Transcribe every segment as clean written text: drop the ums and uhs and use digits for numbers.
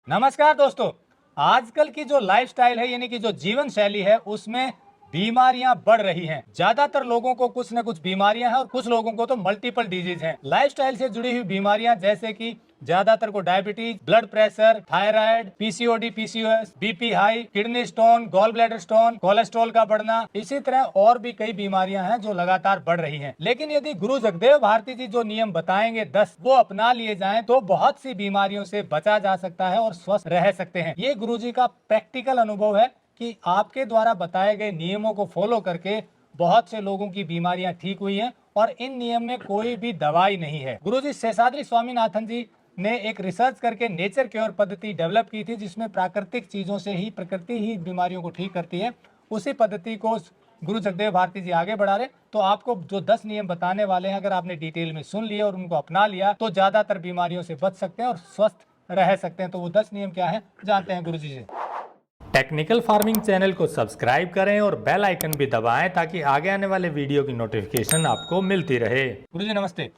नमस्कार दोस्तों। आजकल की जो लाइफस्टाइल है यानी कि जो जीवन शैली है उसमें बीमारियां बढ़ रही हैं। ज्यादातर लोगों को कुछ न कुछ बीमारियां हैं और कुछ लोगों को तो मल्टीपल डिजीज हैं। लाइफस्टाइल से जुड़ी हुई बीमारियां जैसे कि ज्यादातर को diabetes, blood pressure, thyroid, PCOD, PCOS, BP high, kidney stone, gall bladder stone, cholesterol का बढ़ना, इसी तरह और भी कई बीमारियां हैं जो लगातार बढ़ रही हैं। लेकिन यदि गुरु जगदेव भारती जी जो नियम बताएंगे 10 वो अपना लिए जाएं तो बहुत सी बीमारियों से बचा जा सकता है और स्वस्थ रह सकते हैं। ये गुरु जी का प्रैक्टिकल अनुभव है कि आपके द्वारा बताए गए नियमों को फॉलो करके बहुत से लोगों की बीमारियां ठीक हुई हैं और इन नियम में कोई भी दवाई नहीं है। गुरुजी शेषाद्री स्वामीनाथन जी ने एक रिसर्च करके नेचर क्योर पद्धति डेवलप की थी जिसमें प्राकृतिक चीजों से ही प्रकृति ही बीमारियों को ठीक करती है। उसी पद्धति को गुरु जगदेव भारती जी आगे बढ़ा रहे। तो आपको जो 10 नियम बताने वाले हैं अगर आपने डिटेल में सुन लिया और उनको अपना लिया तो ज्यादातर बीमारियों से बच सकते हैं और स्वस्थ रह सकते हैं। तो वो 10 नियम क्या है जानते हैं गुरु जी से। टेक्निकल फार्मिंग चैनल को सब्सक्राइब करें और बेल आइकन भी दबाएं ताकि आगे आने वाले वीडियो की नोटिफिकेशन आपको मिलती रहे। गुरुजी नमस्ते।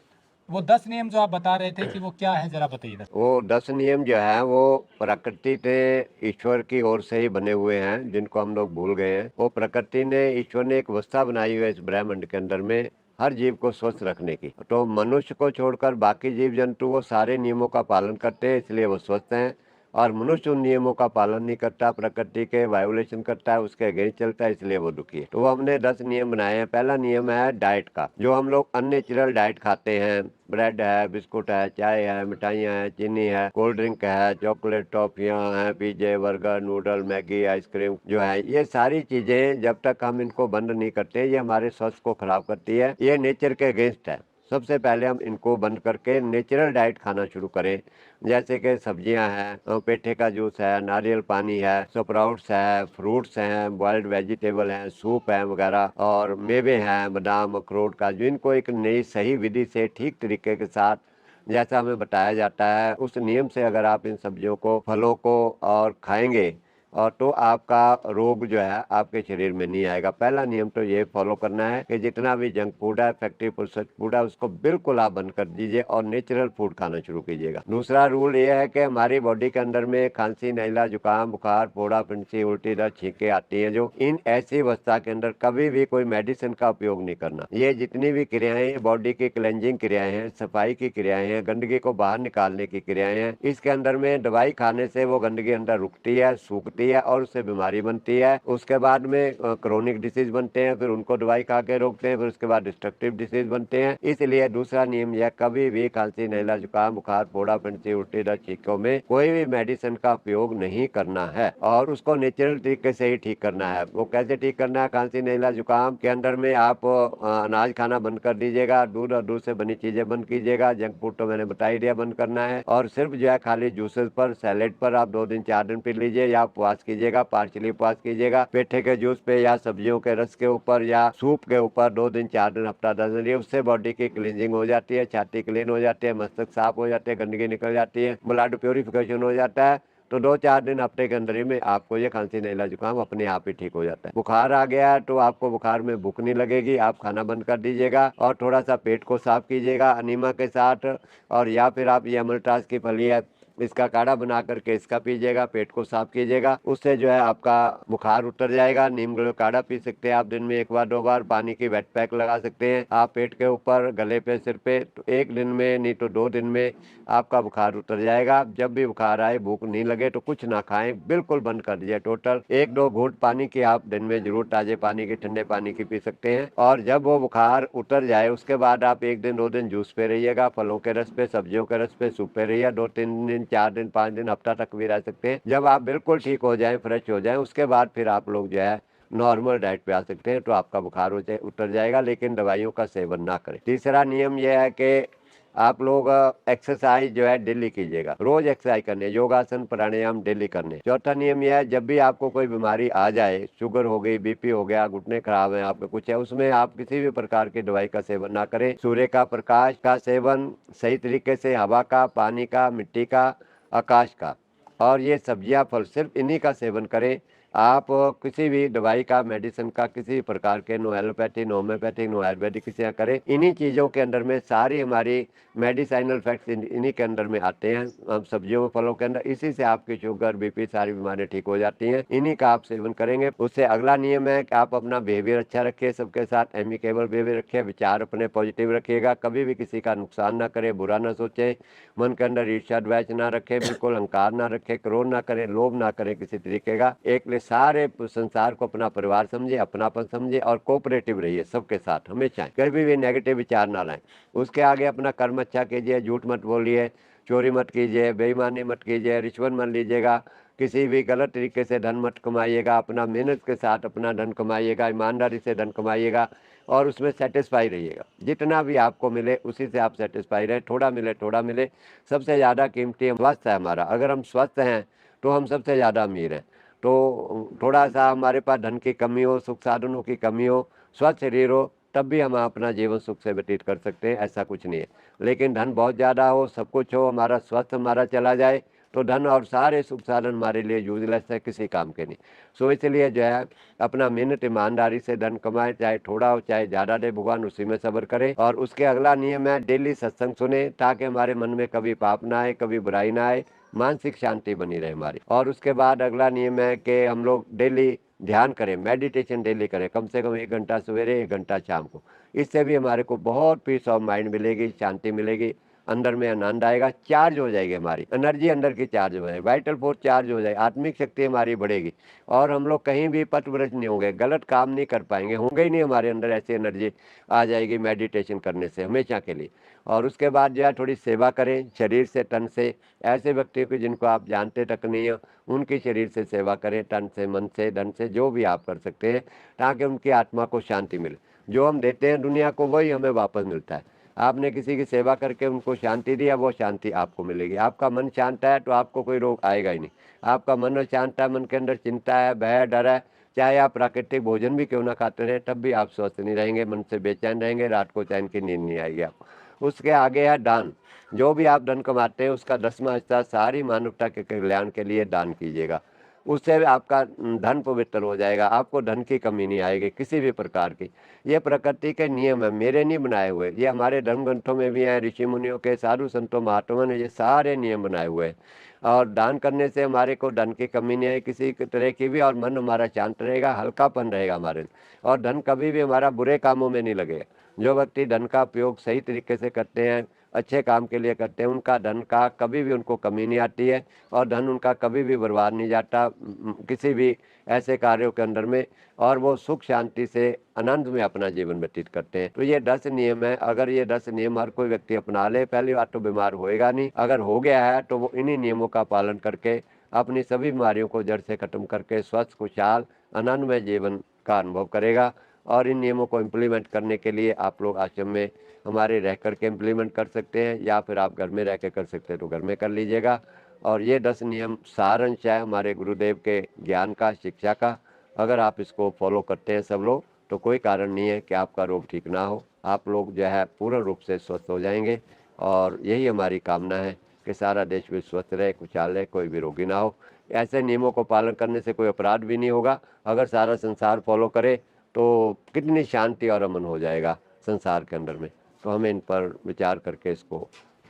वो 10 नियम जो आप बता रहे थे कि वो क्या है जरा बताइए। वो 10 नियम जो है वो प्रकृति से ईश्वर की ओर से ही बने हुए हैं, जिनको हम लोग भूल गए हैं। वो प्रकृति ने, ईश्वर ने एक व्यवस्था बनाई हुई है इस ब्रह्मांड के अंदर में हर जीव को स्वस्थ रखने की। तो मनुष्य को छोड़कर बाकी जीव जंतु वो सारे नियमों का पालन करते हैं, इसलिए वो स्वस्थ हैं। और मनुष्य उन नियमों का पालन नहीं करता, प्रकृति के वायोलेशन करता है, उसके अगेंस्ट चलता है, इसलिए वो दुखी है। तो वो हमने 10 नियम बनाए हैं। पहला नियम है डाइट का। जो हम लोग अननेचुरल डाइट खाते हैं, ब्रेड है, बिस्कुट है, चाय है, मिठाइयाँ है, चीनी है, कोल्ड ड्रिंक है, चॉकलेट, टॉफियाँ हैं, पिज्जे, बर्गर, नूडल, मैगी, आइसक्रीम जो है, ये सारी चीजें जब तक हम इनको बंद नहीं करते ये हमारे स्वास्थ्य को खराब करती है। ये नेचर के अगेंस्ट है। सबसे पहले हम इनको बंद करके नेचुरल डाइट खाना शुरू करें। जैसे कि सब्जियां हैं, पेठे का जूस है, नारियल पानी है, स्प्राउट्स है, फ्रूट्स हैं, बॉइल्ड वेजिटेबल हैं, सूप है वगैरह, और मेवे हैं, बादाम, अखरोट, काजू। इनको एक नई सही विधि से ठीक तरीके के साथ जैसा हमें बताया जाता है उस नियम से अगर आप इन सब्जियों को, फलों को और खाएंगे और तो आपका रोग जो है आपके शरीर में नहीं आएगा। पहला नियम तो ये फॉलो करना है कि जितना भी जंक फूड है, फैक्ट्री प्रोसेस फूड है, उसको बिल्कुल आप बंद कर दीजिए और नेचुरल फूड खाना शुरू कीजिएगा। दूसरा रूल ये है कि हमारी बॉडी के अंदर में खांसी, नैला, जुकाम, बुखार, फोड़ा, फिंसी, उल्टी, दर्द, छींके आती है, जो इन ऐसी अवस्था के अंदर कभी भी कोई मेडिसिन का उपयोग नहीं करना। ये जितनी भी क्रियाएं बॉडी की क्लेंजिंग क्रियाएं हैं, सफाई की क्रियाएं हैं, गंदगी को बाहर निकालने की क्रियाएं हैं, इसके अंदर में दवाई खाने से वो गंदगी अंदर रुकती है, सूखती है और उससे बीमारी बनती है। उसके बाद में क्रोनिक डिसीज बनते हैं, फिर उनको दवाई खा के रोकते हैं, फिर उसके बाद डिस्ट्रक्टिव डिसीज बनते हैं। इसलिए दूसरा नियम यह, कभी भी खांसी, नैला, जुकाम, बुखार, फोड़ा, फिंसी, उल्टी, दर्द, छींकों में कोई भी मेडिसिन का उपयोग नहीं करना है और उसको नेचुरल तरीके से ही ठीक करना है। वो कैसे ठीक करना है? खांसी, नैला, जुकाम के अंदर में आप अनाज खाना बंद कर दीजिएगा, दूध और दूध से बनी चीजें बंद कीजिएगा, जंक फूड तो मैंने बता ही दिया बंद करना है, और सिर्फ जो है खाली जूसेस पर, सैलेड पर आप 2 दिन 4 दिन पी लीजिए या उपवास कीजिएगा, पार्शली उपवास कीजिएगा। पेठे के जूस पे या सब्जियों के रस के ऊपर या सूप के ऊपर 2 दिन 4 दिन, हफ्ता 10 दिन, उससे बॉडी की क्लींजिंग हो जाती है, छाती क्लीन हो जाती है, मस्तक साफ हो जाते हैं, गंदगी निकल जाती है, ब्लड प्योरिफिकेशन हो जाता है। तो 2-4 दिन, हफ्ते के अंदर ही में आपको ये खांसी, नैला, जुकाम अपने आप ही ठीक हो जाता है। बुखार आ गया है तो आपको बुखार में भूख नहीं लगेगी, आप खाना बंद कर दीजिएगा और थोड़ा सा पेट को साफ कीजिएगा अनीमा के साथ, और या फिर आप ये अमलटास की फली है, इसका काढ़ा बना करके इसका पीजिएगा, पेट को साफ कीजिएगा, उससे जो है आपका बुखार उतर जाएगा। नीम का काढ़ा पी सकते हैं आप दिन में 1 बार 2 बार। पानी की वेट पैक लगा सकते हैं आप पेट के ऊपर, गले पे, सिर पे। तो 1 दिन में नहीं तो 2 दिन में आपका बुखार उतर जाएगा। जब भी बुखार आए, भूख नहीं लगे तो कुछ ना खाएं, बिल्कुल बंद कर दीजिए टोटल। 1-2 घूंट पानी की आप दिन में जरूर, ताजे पानी की, ठंडे पानी की पी सकते हैं। और जब वो बुखार उतर जाए उसके बाद आप 1 दिन 2 दिन जूस पे रहिएगा, फलों के रस पे, सब्जियों के रस पे, सूप पे रहिए। 2-3 दिन, 4 दिन, 5 दिन, हफ्ता तक भी रह सकते हैं। जब आप बिल्कुल ठीक हो जाए, फ्रेश हो जाए, उसके बाद फिर आप लोग जो है नॉर्मल डाइट पे आ सकते हैं, तो आपका बुखार उतर जाएगा, लेकिन दवाइयों का सेवन ना करें। तीसरा नियम यह है कि आप लोग एक्सरसाइज जो है डेली कीजिएगा, रोज एक्सरसाइज करने, योगासन, प्राणायाम डेली करने। चौथा नियम यह है, जब भी आपको कोई बीमारी आ जाए, शुगर हो गई, बीपी हो गया, घुटने खराब है आपके, कुछ है, उसमें आप किसी भी प्रकार की दवाई का सेवन ना करें। सूर्य का प्रकाश का सेवन सही तरीके से, हवा का, पानी का, मिट्टी का, आकाश का, और ये सब्जियां, फल, सिर्फ इन्हीं का सेवन करें। आप किसी भी दवाई का, मेडिसिन का, किसी प्रकार के, no allopathy, no homeopathic, no ayurvedic, किसी का करें, इन्हीं चीज़ों के अंदर में सारी हमारी मेडिसिनल फैक्ट्स इन्हीं के अंदर में आते हैं। हम सब्जियों फलों के अंदर, इसी से आपकी शुगर, बीपी, सारी बीमारियां ठीक हो जाती हैं। इन्हीं का आप सेवन करेंगे। उससे अगला नियम है कि आप अपना बिहेवियर अच्छा रखिए, सबके साथ एमिकेबल बिहेवियर रखिए, विचार अपने पॉजिटिव रखिएगा, कभी भी किसी का नुकसान ना करें, बुरा ना सोचें, मन के अंदर ईर्ष्या द्वेष ना रखें, बिल्कुल अहंकार ना रखें, क्रोध ना करें, लोभ ना करें किसी तरीके का। एक लिए सारे संसार को अपना परिवार समझे, अपनापन समझे और कोऑपरेटिव रहिए सबके साथ हमेशा, कभी भी नेगेटिव विचार ना लाएं। उसके आगे अपना कर्म अच्छा कीजिए, झूठ मत बोलिए, चोरी मत कीजिए, बेईमानी मत कीजिए, रिश्वत मत लीजिएगा, किसी भी गलत तरीके से धन मत कमाइएगा, अपना मेहनत के साथ अपना धन कमाइएगा, ईमानदारी से धन कमाइएगा और उसमें सेटिस्फाई रहिएगा। जितना भी आपको मिले उसी से आप सेटिस्फाई रहे, थोड़ा मिले थोड़ा मिले। सबसे ज़्यादा कीमती स्वस्थ है हमारा। अगर हम स्वस्थ हैं तो हम सबसे ज़्यादा अमीर हैं। तो थोड़ा सा हमारे पास धन की कमी हो, सुख साधनों की कमी हो, स्वस्थ शरीर हो, तब भी हम अपना जीवन सुख से व्यतीत कर सकते हैं, ऐसा कुछ नहीं है। लेकिन धन बहुत ज़्यादा हो, सब कुछ हो, हमारा स्वस्थ हमारा चला जाए तो धन और सारे सुख साधन हमारे लिए यूजलेस है, किसी काम के नहीं। सो इसलिए जो है अपना मेहनत ईमानदारी से धन कमाए, चाहे थोड़ा हो चाहे ज़्यादा दे, भगवान उसी में सब्र करे। और उसके अगला नियम है डेली सत्संग सुने, ताकि हमारे मन में कभी पाप ना आए, कभी बुराई ना आए, मानसिक शांति बनी रहे हमारी। और उसके बाद अगला नियम है कि हम लोग डेली ध्यान करें, मेडिटेशन डेली करें, कम से कम 1 घंटा सवेरे 1 घंटा शाम को। इससे भी हमारे को बहुत पीस ऑफ माइंड मिलेगी, शांति मिलेगी, अंदर में आनंद आएगा, चार्ज हो जाएगी हमारी एनर्जी, अंदर की चार्ज हो जाएगी, वाइटल फोर्स चार्ज हो जाएगी, आत्मिक शक्ति हमारी बढ़ेगी और हम लोग कहीं भी पथभ्रष्ट नहीं होंगे, गलत काम नहीं कर पाएंगे, होंगे ही नहीं, हमारे अंदर ऐसी एनर्जी आ जाएगी मेडिटेशन करने से हमेशा के लिए। और उसके बाद जो है थोड़ी सेवा करें शरीर से, तन से। ऐसे व्यक्तियों को जिनको आप जानते तक नहीं हो, उनकी शरीर से सेवा करें, तन से, मन से, धन से, जो भी आप कर सकते हैं, ताकि उनकी आत्मा को शांति मिले। जो हम देते हैं दुनिया को वही हमें वापस मिलता है। आपने किसी की सेवा करके उनको शांति दिया, वो शांति आपको मिलेगी। आपका मन शांत है तो आपको कोई रोग आएगा ही नहीं। आपका मन शांत है, मन के अंदर चिंता है, भय, डर है, चाहे आप प्राकृतिक भोजन भी क्यों ना खाते रहें, तब भी आप स्वस्थ नहीं रहेंगे, मन से बेचैन रहेंगे, रात को चैन की नींद नहीं आएगी आपको। उसके आगे है दान। जो भी आप धन कमाते हैं उसका 10वां हिस्सा सारी मानवता के कल्याण के लिए दान कीजिएगा। उससे आपका धन पवित्र हो जाएगा, आपको धन की कमी नहीं आएगी किसी भी प्रकार की। ये प्रकृति के नियम है, मेरे नहीं बनाए हुए, ये हमारे धर्म ग्रंथों में भी हैं, ऋषि मुनियों के, साधु संतों महात्माओं ने ये सारे नियम बनाए हुए हैं। और दान करने से हमारे को धन की कमी नहीं है किसी तरह की भी, और मन हमारा शांत रहेगा, हल्कापन रहेगा हमारे। और धन कभी भी हमारा बुरे कामों में नहीं लगेगा। जो व्यक्ति धन का उपयोग सही तरीके से करते हैं, अच्छे काम के लिए करते हैं, उनका धन का कभी भी उनको कमी नहीं आती है और धन उनका कभी भी बर्बाद नहीं जाता किसी भी ऐसे कार्यों के अंदर में, और वो सुख शांति से आनंद में अपना जीवन व्यतीत करते हैं। तो ये 10 नियम है। अगर ये 10 नियम हर कोई व्यक्ति अपना ले, पहली बात तो बीमार होएगा नहीं, अगर हो गया है तो वो इन्हीं नियमों का पालन करके अपनी सभी बीमारियों को जड़ से खत्म करके स्वस्थ, खुशहाल, आनंदमय जीवन का अनुभव करेगा। और इन नियमों को इम्प्लीमेंट करने के लिए आप लोग आश्रम में हमारे रह कर के इम्प्लीमेंट कर सकते हैं, या फिर आप घर में रह के कर सकते हैं तो घर में कर लीजिएगा। और ये 10 नियम सारांश है हमारे गुरुदेव के ज्ञान का, शिक्षा का। अगर आप इसको फॉलो करते हैं सब लोग, तो कोई कारण नहीं है कि आपका रोग ठीक ना हो। आप लोग जो है पूर्ण रूप से स्वस्थ हो जाएंगे। और यही हमारी कामना है कि सारा देश भी स्वस्थ रहे, खुशहाल रहे, कोई भी रोगी ना हो। ऐसे नियमों को पालन करने से कोई अपराध भी नहीं होगा। अगर सारा संसार फॉलो करे तो कितनी शांति और अमन हो जाएगा संसार के अंदर में। तो हमें इन पर विचार करके इसको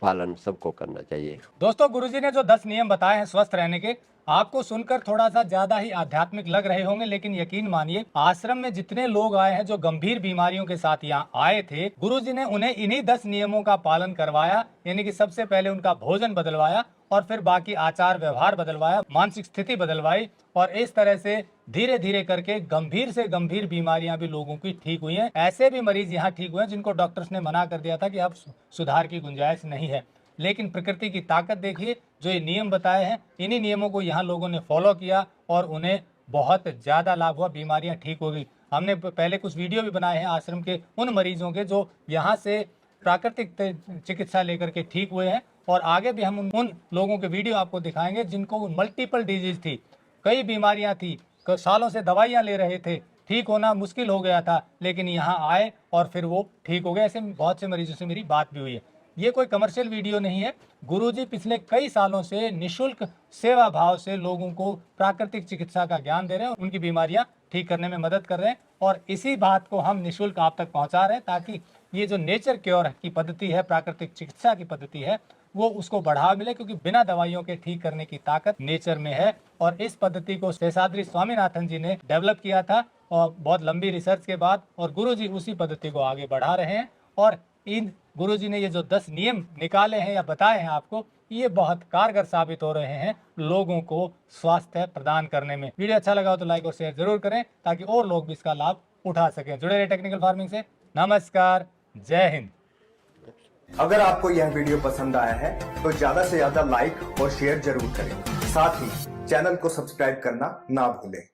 पालन सबको करना चाहिए। दोस्तों, गुरुजी ने जो 10 नियम बताए हैं स्वस्थ रहने के, आपको सुनकर थोड़ा सा ज्यादा ही आध्यात्मिक लग रहे होंगे, लेकिन यकीन मानिए आश्रम में जितने लोग आए हैं जो गंभीर बीमारियों के साथ यहाँ आए थे, गुरुजी ने उन्हें इन्हीं 10 नियमों का पालन करवाया। यानी कि सबसे पहले उनका भोजन बदलवाया और फिर बाकी आचार व्यवहार बदलवाया, मानसिक स्थिति बदलवाई, और इस तरह से धीरे धीरे करके गंभीर से गंभीर बीमारियां भी लोगों की ठीक हुई हैं। ऐसे भी मरीज यहाँ ठीक हुए हैं जिनको डॉक्टर्स ने मना कर दिया था कि अब सुधार की गुंजाइश नहीं है। लेकिन प्रकृति की ताकत देखिए, जो ये नियम बताए हैं, इन्हीं नियमों को यहाँ लोगों ने फॉलो किया और उन्हें बहुत ज़्यादा लाभ हुआ, बीमारियाँ ठीक हो गई। हमने पहले कुछ वीडियो भी बनाए हैं आश्रम के उन मरीजों के जो यहाँ से प्राकृतिक चिकित्सा लेकर के ठीक हुए हैं, और आगे भी हम उन लोगों के वीडियो आपको दिखाएंगे जिनको मल्टीपल डिजीज थी, कई बीमारियाँ थी, सालों से दवाइयाँ ले रहे थे, ठीक होना मुश्किल हो गया था, लेकिन यहाँ आए और फिर वो ठीक हो गए। ऐसे बहुत से मरीजों से मेरी बात भी हुई है। ये कोई कमर्शियल वीडियो नहीं है। गुरुजी पिछले कई सालों से निशुल्क सेवा भाव से लोगों को प्राकृतिक चिकित्सा का ज्ञान दे रहे हैं, उनकी बीमारियां ठीक करने में मदद कर रहे हैं और इसी बात को हम निशुल्क आप तक पहुंचा रहे हैं ताकि ये जो नेचर क्योर की पद्धति है, प्राकृतिक चिकित्सा की पद्धति है, वो उसको बढ़ावा मिले, क्योंकि बिना दवाइयों के ठीक करने की ताकत नेचर में है। और इस पद्धति को शेषाद्री स्वामीनाथन जी ने डेवलप किया था और बहुत लंबी रिसर्च के बाद, और गुरुजी उसी पद्धति को आगे बढ़ा रहे हैं। और इन गुरुजी ने ये जो 10 नियम निकाले हैं या बताए हैं आपको, ये बहुत कारगर साबित हो रहे हैं लोगों को स्वास्थ्य प्रदान करने में। वीडियो अच्छा लगा हो तो लाइक और शेयर जरूर करें ताकि और लोग भी इसका लाभ उठा सकें। जुड़े रहे टेक्निकल फार्मिंग से। नमस्कार, जय हिंद। अगर आपको यह वीडियो पसंद आया है तो ज्यादा से ज्यादा लाइक और शेयर जरूर करें। साथ ही चैनल को सब्सक्राइब करना ना भूलें।